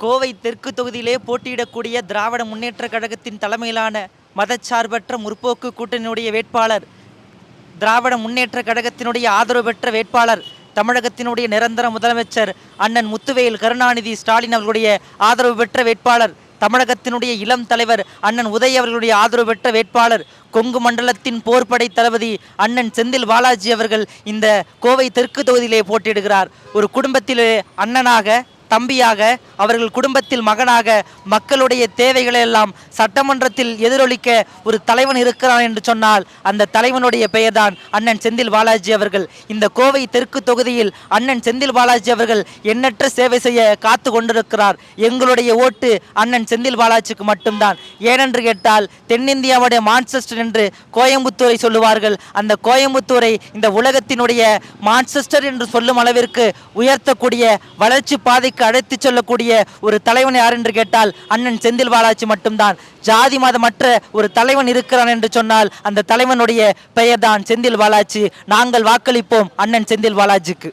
கோவை தெற்கு தொகுதியிலே போட்டியிடக்கூடிய திராவிட முன்னேற்ற கழகத்தின் தலைமையிலான மதச்சார்பற்ற முற்போக்கு கூட்டணியுடைய வேட்பாளர், திராவிட முன்னேற்ற கழகத்தினுடைய ஆதரவு பெற்ற வேட்பாளர், தமிழகத்தினுடைய நிரந்தர முதலமைச்சர் அண்ணன் முத்துவேல் கருணாநிதி ஸ்டாலின் அவர்களுடைய ஆதரவு பெற்ற வேட்பாளர், தமிழகத்தினுடைய இளம் தலைவர் அண்ணன் உதய் அவர்களுடைய ஆதரவு பெற்ற வேட்பாளர், கொங்கு மண்டலத்தின் போர்ப்படை தளபதி அண்ணன் செந்தில் பாலாஜி அவர்கள் இந்த கோவை தெற்கு தொகுதியிலே போட்டியிடுகிறார். ஒரு குடும்பத்திலே அண்ணனாக, தம்பியாக, அவர்கள் குடும்பத்தில் மகனாக மக்களுடைய தேவைகளை எல்லாம் சட்டமன்றத்தில் எதிரொலிக்க ஒரு தலைவன் இருக்கிறான் என்று சொன்னால் அந்த தலைவனுடைய பெயர்தான் அண்ணன் செந்தில் பாலாஜி அவர்கள். இந்த கோவை தெற்கு தொகுதியில் அண்ணன் செந்தில் பாலாஜி அவர்கள் எண்ணற்ற சேவை செய்ய காத்து கொண்டிருக்கிறார். எங்களுடைய ஓட்டு அண்ணன் செந்தில் பாலாஜிக்கு மட்டும்தான். ஏனென்று கேட்டால் தென்னிந்தியாவுடைய மான்செஸ்டர் என்று கோயம்புத்தூரை சொல்லுவார்கள். அந்த கோயம்புத்தூரை இந்த உலகத்தினுடைய மான்செஸ்டர் என்று சொல்லும் அளவிற்கு உயர்த்தக்கூடிய வளர்ச்சி பாதைக்கு அழைத்து செல்லக்கூடிய ஒரு தலைவன் யார் என்று கேட்டால் அண்ணன் செந்தில் பாலாஜி மட்டும்தான். ஜாதி மதமற்ற ஒரு தலைவன் இருக்கிறான் என்று சொன்னால் அந்த தலைவனுடைய பெயர்தான் செந்தில் பாலாஜி. நாங்கள் வாக்களிப்போம் அண்ணன் செந்தில் பாலாஜிக்கு.